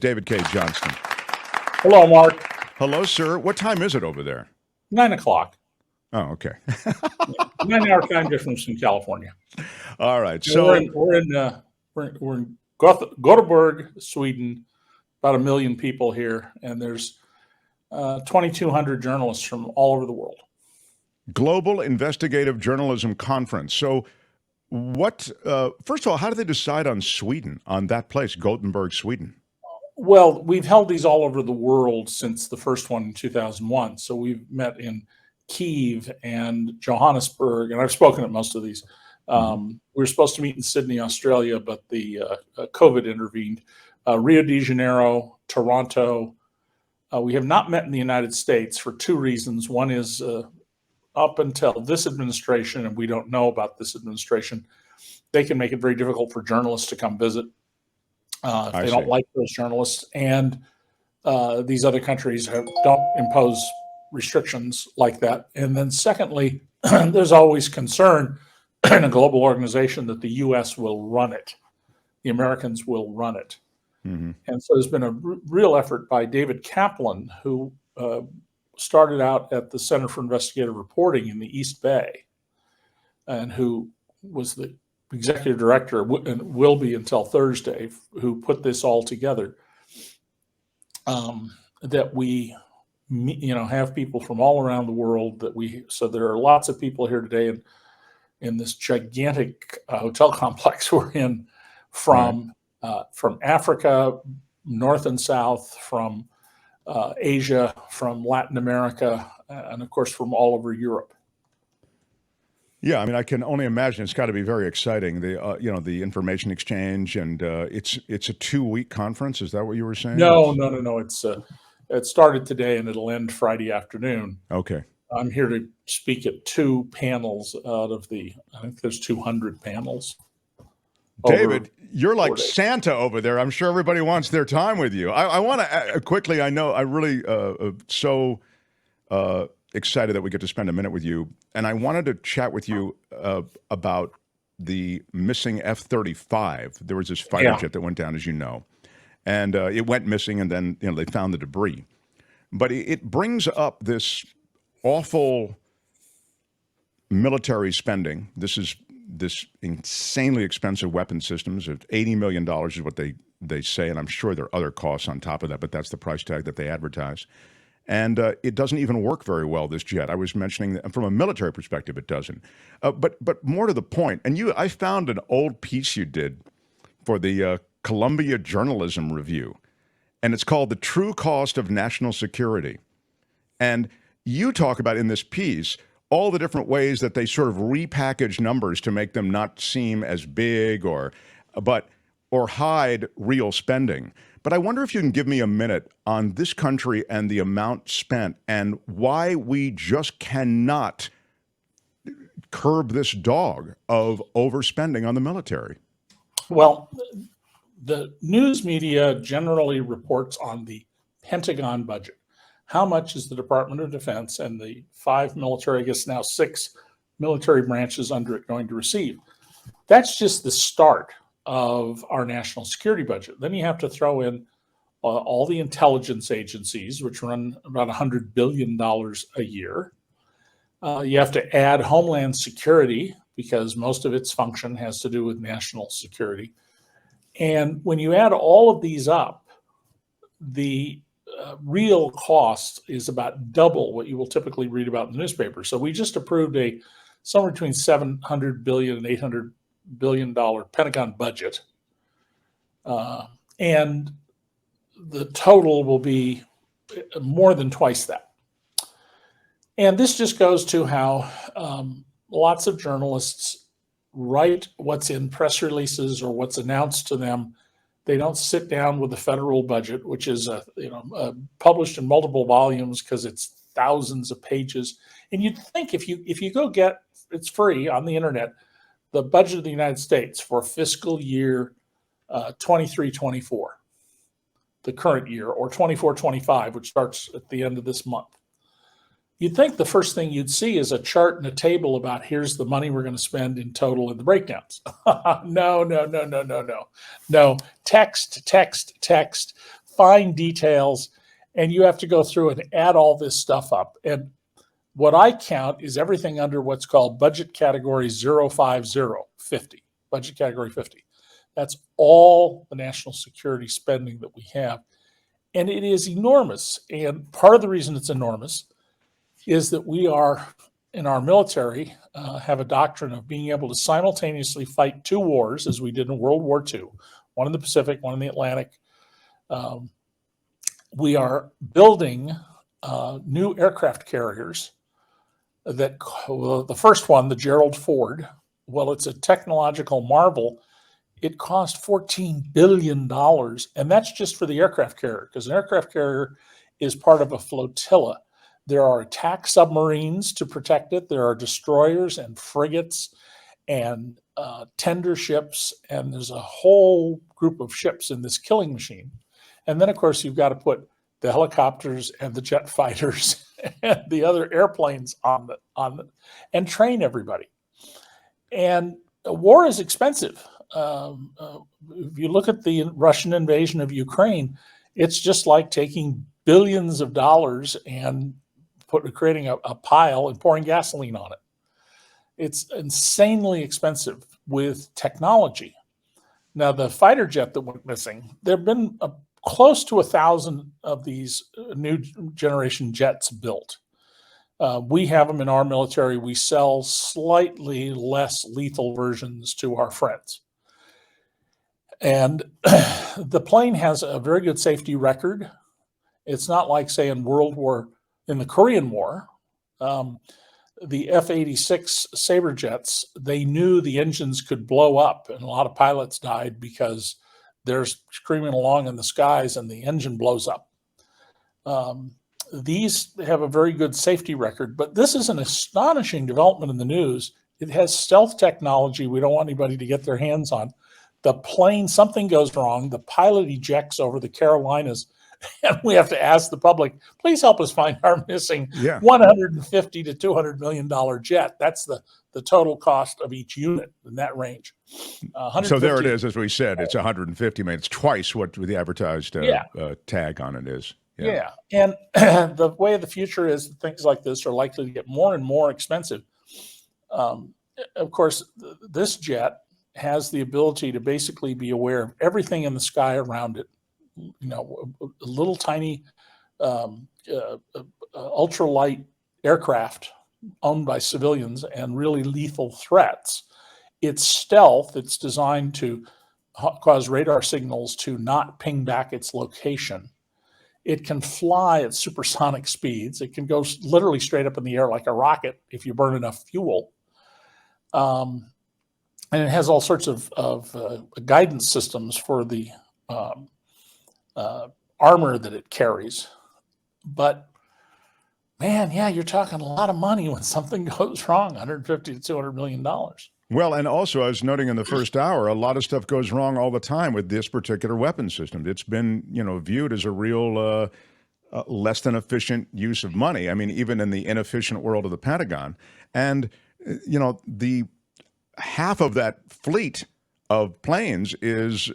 David Cay Johnson. Hello, Mark. Hello, sir. What time is it over there? 9 o'clock. Oh, okay. 9-hour time difference in California. All right. So So we're in Gothenburg, Sweden. About 1 million people here, and there's 2,200 journalists from all over the world. Global Investigative Journalism Conference. So what, first of all, how do they decide on Sweden, on that place, Gothenburg, Sweden? Well, we've held these all over the world since the first one in 2001. So we've met in Kyiv and Johannesburg, and I've spoken at most of these. We were supposed to meet in Sydney, Australia, but the COVID intervened. Rio de Janeiro, Toronto. We have not met in the United States for two reasons. One is up until this administration, and we don't know about this administration, they can make it very difficult for journalists to come visit if they don't like those journalists. And these other countries don't impose restrictions like that. And then secondly, there's always concern in a global organization that the U.S. will run it. The Americans will run it. And so there's been a real effort by David Kaplan, who started out at the Center for Investigative Reporting in the East Bay, and who was the executive director and will be until Thursday, who put this all together. That we, have people from all around the world. So there are lots of people here today in this gigantic hotel complex we're in from Africa, North and South, from Asia, from Latin America, and of course from all over Europe. Yeah, I mean, I can only imagine it's got to be very exciting. The information exchange, and it's a 2-week conference. Is that what you were saying? No. It started today and it'll end Friday afternoon. Okay. I'm here to speak at 2 panels out of I think there's 200 panels. David, you're like Santa over there. I'm sure everybody wants their time with you. I want to quickly, I know I really so excited that we get to spend a minute with you. And I wanted to chat with you about the missing F-35. There was this fighter jet that went down, as you know. And it went missing, and then they found the debris. But it brings up this awful military spending. This insanely expensive weapon systems of $80 million is what they say, and I'm sure there are other costs on top of that, but that's the price tag that they advertise. And it doesn't even work very well, this jet. I was mentioning that from a military perspective, it doesn't. But more to the point, and I found an old piece you did for the Columbia Journalism Review, and it's called The True Cost of National Security. And you talk about in this piece all the different ways that they sort of repackage numbers to make them not seem as big or hide real spending. But I wonder if you can give me a minute on this country and the amount spent and why we just cannot curb this dog of overspending on the military. Well, the news media generally reports on the Pentagon budget. How much is the Department of Defense and the 5 military, I guess now 6 military branches under it going to receive? That's just the start of our national security budget. Then you have to throw in all the intelligence agencies, which run about $100 billion a year. You have to add Homeland Security because most of its function has to do with national security. And when you add all of these up, the real cost is about double what you will typically read about in the newspaper. So we just approved somewhere between $700 billion and $800 billion Pentagon budget. And the total will be more than twice that. And this just goes to how lots of journalists write what's in press releases or what's announced to them. They don't sit down with the federal budget, which is published in multiple volumes because it's thousands of pages. And you'd think if you go get, it's free on the internet, the budget of the United States for fiscal year 23-24, the current year, or 24-25, which starts at the end of this month. You'd think the first thing you'd see is a chart and a table about here's the money we're going to spend in total and the breakdowns. No. Text, fine details, and you have to go through and add all this stuff up. And what I count is everything under what's called budget category 050, budget category 50. That's all the national security spending that we have. And it is enormous. And part of the reason it's enormous is that we are, in our military, have a doctrine of being able to simultaneously fight two wars, as we did in World War II, one in the Pacific, one in the Atlantic. We are building new aircraft carriers that, well, the first one, the Gerald Ford, well, it's a technological marvel. It cost $14 billion, and that's just for the aircraft carrier, because an aircraft carrier is part of a flotilla. There are attack submarines to protect it. There are destroyers and frigates and tender ships, and there's a whole group of ships in this killing machine. And then, of course, you've got to put the helicopters and the jet fighters and the other airplanes on the and train everybody. And war is expensive. If you look at the Russian invasion of Ukraine, it's just like taking billions of dollars and creating a pile and pouring gasoline on it. It's insanely expensive with technology. Now, the fighter jet that went missing, there have been close to 1,000 of these new generation jets built. We have them in our military. We sell slightly less lethal versions to our friends. And the plane has a very good safety record. It's not like, say, in the Korean War, the F-86 Sabre jets, they knew the engines could blow up, and a lot of pilots died because they're screaming along in the skies and the engine blows up. These have a very good safety record, but this is an astonishing development in the news. It has stealth technology we don't want anybody to get their hands on. The plane, something goes wrong, the pilot ejects over the Carolinas, and we have to ask the public, please help us find our missing $150 to $200 million jet. That's the total cost of each unit in that range. So there it is, as we said, it's 150 million. It's twice what the advertised tag on it is. Yeah. And the way of the future is things like this are likely to get more and more expensive. Of course, this jet has the ability to basically be aware of everything in the sky around it. You know, a little tiny ultralight aircraft owned by civilians and really lethal threats. It's stealth. It's designed to cause radar signals to not ping back its location. It can fly at supersonic speeds. It can go literally straight up in the air like a rocket if you burn enough fuel. And it has all sorts of guidance systems for the armor that it carries. But man, yeah, you're talking a lot of money when something goes wrong, $150 to $200 million. Well, and also, I was noting in the first hour, a lot of stuff goes wrong all the time with this particular weapon system. It's been, viewed as a real less than efficient use of money. I mean, even in the inefficient world of the Pentagon. And, the half of that fleet of planes is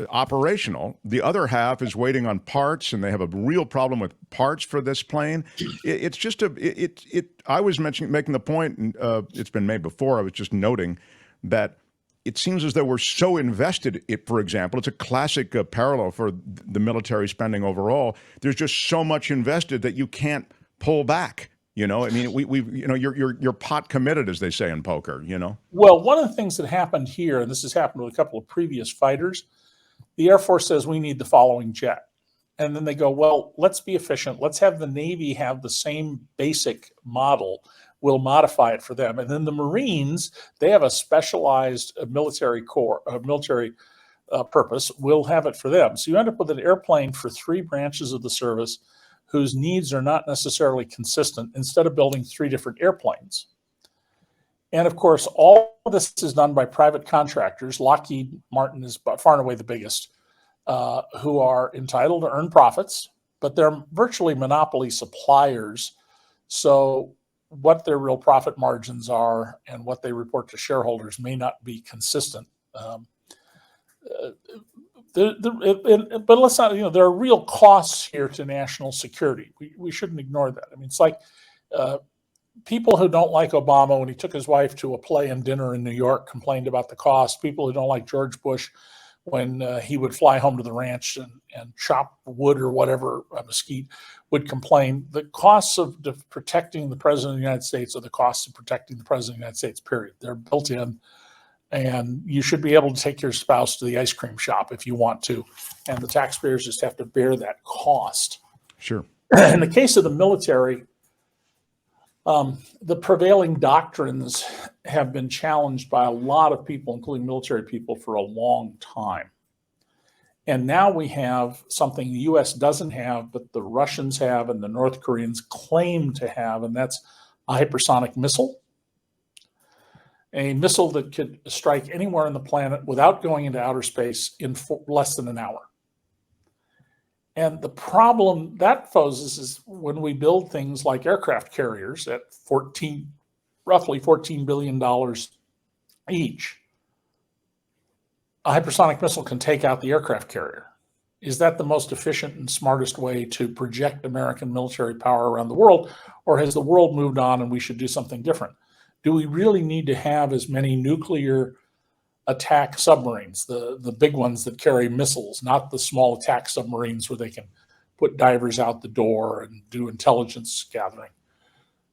operational. The other half is waiting on parts, and they have a real problem with parts for this plane. It's just I was making the point, and it's been made before. I was just noting that it seems as though we're so invested. For example, it's a classic parallel for the military spending overall. There's just so much invested that you can't pull back. I mean, you're pot committed, as they say in poker. Well, one of the things that happened here, and this has happened with a couple of previous fighters, the Air Force says we need the following jet. And then they go, well, let's be efficient. Let's have the Navy have the same basic model. We'll modify it for them. And then the Marines, they have a specialized military purpose. We'll have it for them. So you end up with an airplane for three branches of the service whose needs are not necessarily consistent, instead of building three different airplanes. And of course, all of this is done by private contractors. Lockheed Martin is by far and away the biggest, who are entitled to earn profits, but they're virtually monopoly suppliers. So what their real profit margins are and what they report to shareholders may not be consistent. But let's not, there are real costs here to national security. We shouldn't ignore that. I mean, it's like people who don't like Obama when he took his wife to a play and dinner in New York complained about the cost. People who don't like George Bush when he would fly home to the ranch and chop wood or whatever, mesquite, would complain. The costs of protecting the president of the United States are the costs of protecting the president of the United States, period. They're built in. And you should be able to take your spouse to the ice cream shop if you want to. And the taxpayers just have to bear that cost. Sure. In the case of the military, the prevailing doctrines have been challenged by a lot of people, including military people, for a long time. And now we have something the U.S. doesn't have, but the Russians have and the North Koreans claim to have, and that's a hypersonic missile. A missile that could strike anywhere on the planet without going into outer space in less than an hour. And the problem that poses is when we build things like aircraft carriers at roughly $14 billion each, a hypersonic missile can take out the aircraft carrier. Is that the most efficient and smartest way to project American military power around the world? Or has the world moved on and we should do something different? Do we really need to have as many nuclear attack submarines, the big ones that carry missiles, not the small attack submarines where they can put divers out the door and do intelligence gathering?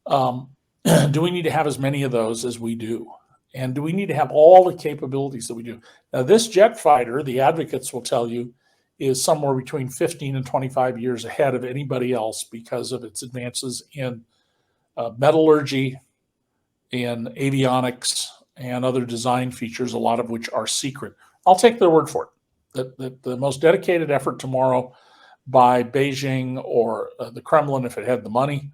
Do we need to have as many of those as we do? And do we need to have all the capabilities that we do? Now, this jet fighter, the advocates will tell you, is somewhere between 15 and 25 years ahead of anybody else because of its advances in metallurgy, in avionics, and other design features, a lot of which are secret. I'll take their word for it. That the most dedicated effort tomorrow by Beijing or the Kremlin, if it had the money,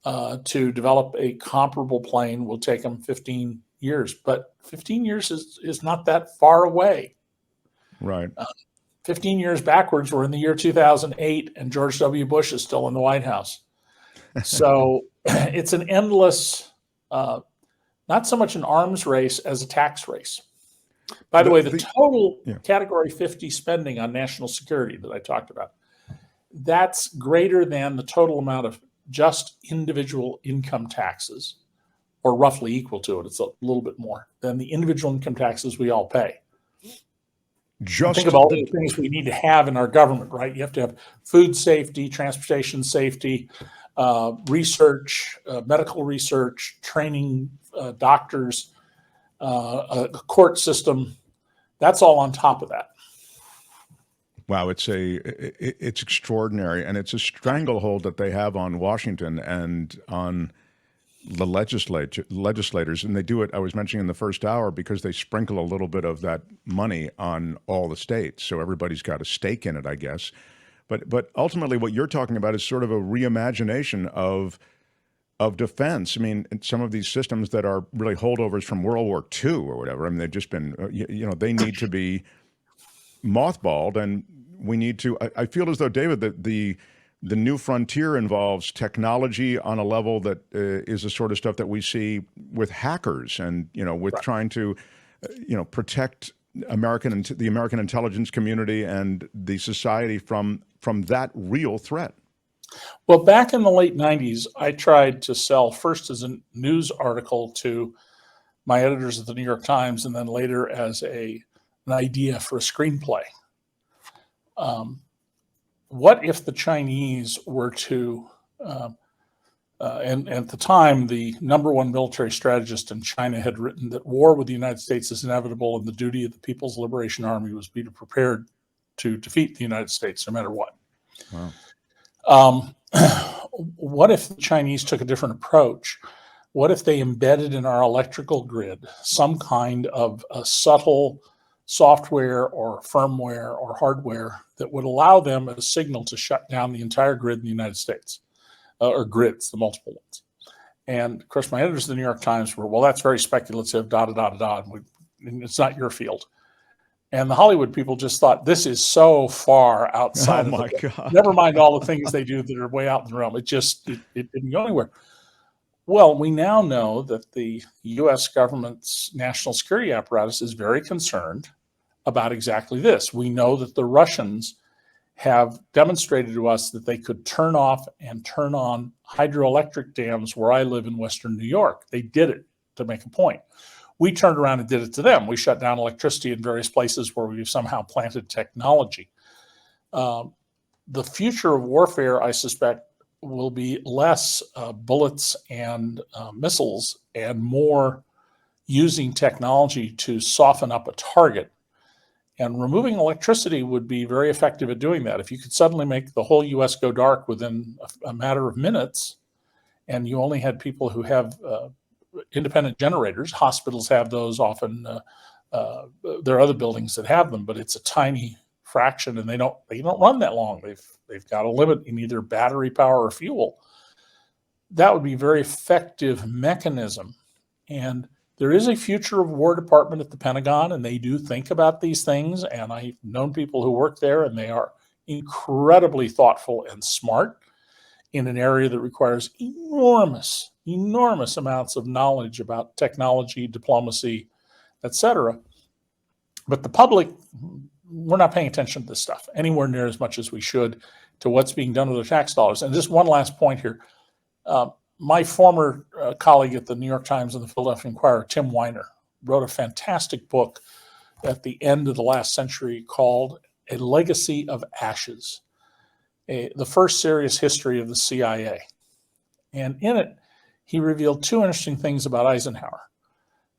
to develop a comparable plane will take them 15 years. But 15 years is not that far away. Right. 15 years backwards, we're in the year 2008, and George W. Bush is still in the White House. So it's an endless... not so much an arms race as a tax race. By the way, the total Category 50 spending on national security that I talked about, that's greater than the total amount of just individual income taxes, or roughly equal to it. It's a little bit more than the individual income taxes we all pay. Think of all the things we need to have in our government, right? You have to have food safety, transportation safety, research, medical research, training, doctors, a court system. That's all on top of that. Wow, it's extraordinary, and it's a stranglehold that they have on Washington and on the legislators, and they do it. I was mentioning in the first hour because they sprinkle a little bit of that money on all the states, so everybody's got a stake in it, I guess. But ultimately, what you're talking about is sort of a reimagination of defense. I mean, some of these systems that are really holdovers from World War II or whatever. I mean, they've just been, they need to be mothballed, and we need to. I feel as though, David, that the new frontier involves technology on a level that is the sort of stuff that we see with hackers and with trying to, protect the American intelligence community and the society from that real threat. Well, back in the late 90s, I tried to sell first as a news article to my editors at the New York Times, and then later as an idea for a screenplay. What if the Chinese were to, and at the time, the #1 military strategist in China had written that war with the United States is inevitable, and the duty of the People's Liberation Army was be prepared to defeat the United States no matter what. Wow. What if the Chinese took a different approach? What if they embedded in our electrical grid some kind of a subtle software or firmware or hardware that would allow them a signal to shut down the entire grid in the United States, or grids, the multiple ones? And of course, my editors at the New York Times were, well, that's very speculative, and it's not your field. And the Hollywood people just thought, this is so far outside of God. Never mind all the things they do that are way out in the realm. It didn't go anywhere. Well, we now know that the U.S. government's national security apparatus is very concerned about exactly this. We know that the Russians have demonstrated to us that they could turn off and turn on hydroelectric dams where I live in Western New York. They did it to make a point. We turned around and did it to them. We shut down electricity in various places where we've somehow planted technology. The future of warfare, I suspect, will be less bullets and missiles and more using technology to soften up a target. And removing electricity would be very effective at doing that. If you could suddenly make the whole U.S. go dark within a matter of minutes, and you only had people who have independent generators, hospitals have those often. There are other buildings that have them, but it's a tiny fraction, and they don't run that long. They've got a limit in either battery power or fuel. That would be a very effective mechanism. And there is a future of War Department at the Pentagon, and they do think about these things. And I've known people who work there, and they are incredibly thoughtful and smart in an area that requires enormous amounts of knowledge about technology, diplomacy, etc. But the public, we're not paying attention to this stuff anywhere near as much as we should to what's being done with their tax dollars. And just one last point here. My former colleague at the New York Times and the Philadelphia Inquirer, Tim Weiner, wrote a fantastic book at the end of the last century called A Legacy of Ashes, the first serious history of the CIA. And in it, he revealed two interesting things about Eisenhower.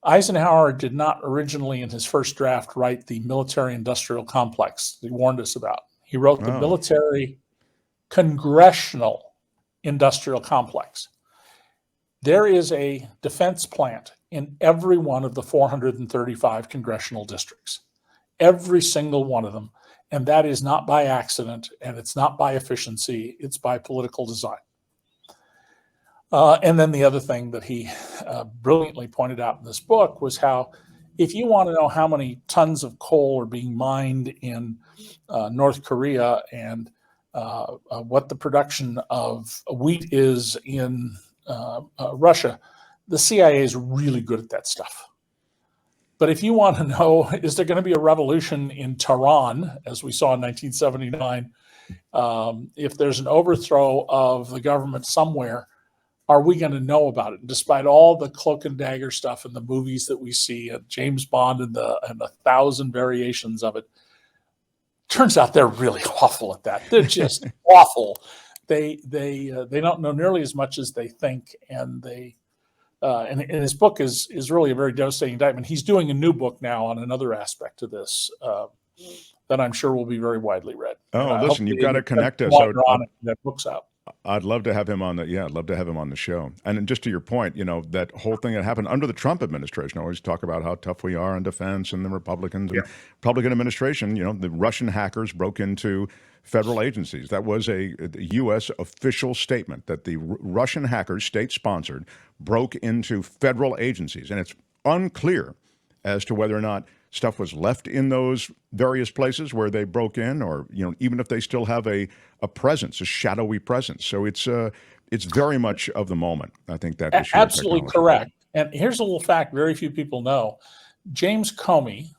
Eisenhower did not originally, in his first draft, write the military-industrial complex that he warned us about. He wrote the military congressional industrial complex. There is a defense plant in every one of the 435 congressional districts, every single one of them. And that is not by accident, and it's not by efficiency, it's by political design. And then the other thing that he brilliantly pointed out in this book was how, if you want to know how many tons of coal are being mined in North Korea and what the production of wheat is in Russia, the CIA is really good at that stuff. But if you want to know, is there going to be a revolution in Tehran, as we saw in 1979, if there's an overthrow of the government somewhere, are we going to know about it? Despite all the cloak and dagger stuff in the movies that we see, James Bond and the 1,000 variations of it, turns out they're really awful at that. They're just awful. They don't know nearly as much as they think, and his book is really a very devastating indictment. He's doing a new book now on another aspect of this that I'm sure will be very widely read. Oh, listen, you've got to connect us. That book's out. I'd love to have him on I'd love to have him on the show. And just to your point, that whole thing that happened under the Trump administration, I always talk about how tough we are on defense and the Republicans. Yeah. Republican administration, the Russian hackers broke into federal agencies. That was a U.S. official statement that the Russian hackers, state-sponsored, broke into federal agencies. And it's unclear as to whether or not stuff was left in those various places where they broke in, or even if they still have a presence, a shadowy presence. So it's very much of the moment. I think that issue. Absolutely correct. And here's a little fact very few people know: James Comey,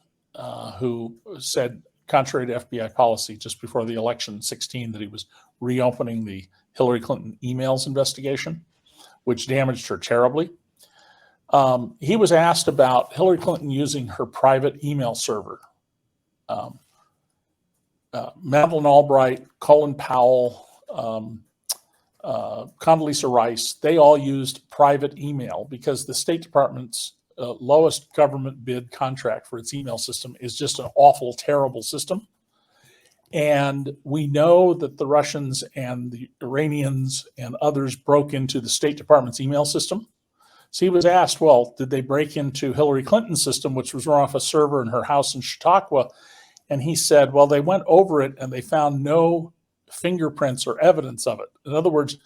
who said, contrary to FBI policy, just before the election in 2016, that he was reopening the Hillary Clinton emails investigation, which damaged her terribly. He was asked about Hillary Clinton using her private email server. Madeleine Albright, Colin Powell, Condoleezza Rice, they all used private email because the State Department's lowest government bid contract for its email system is just an awful, terrible system. And we know that the Russians and the Iranians and others broke into the State Department's email system. So he was asked, well, did they break into Hillary Clinton's system, which was run off a server in her house in Chautauqua? And he said, well, they went over it and they found no fingerprints or evidence of it. In other words,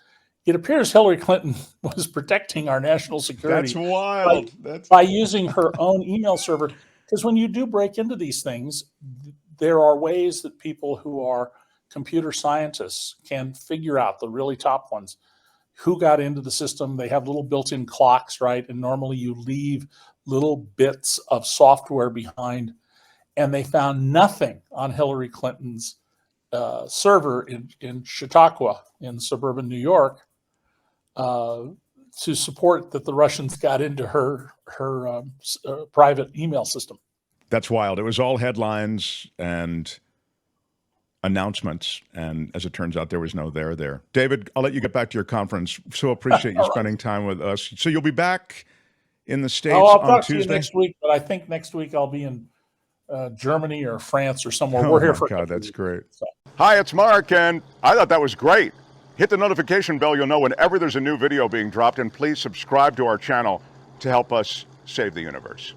it appears Hillary Clinton was protecting our national security. That's wild. By using her own email server. Because when you do break into these things, there are ways that people who are computer scientists can figure out, the really top ones, who got into the system. They have little built-in clocks, right? And normally you leave little bits of software behind. and they found nothing on Hillary Clinton's server in Chautauqua in suburban New York to support that the Russians got into her private email system. That's wild. It was all headlines and announcements, and as it turns out, there was no there. David, I'll let you get back to your conference. So appreciate you spending time with us. So you'll be back in the States I'll on talk to Tuesday? you next week, but I think next week I'll be in Germany or France or somewhere. We're here for. God, that's great. So. Hi, it's Mark, and I thought that was great. Hit the notification bell. You'll know whenever there's a new video being dropped, and please subscribe to our channel to help us save the universe.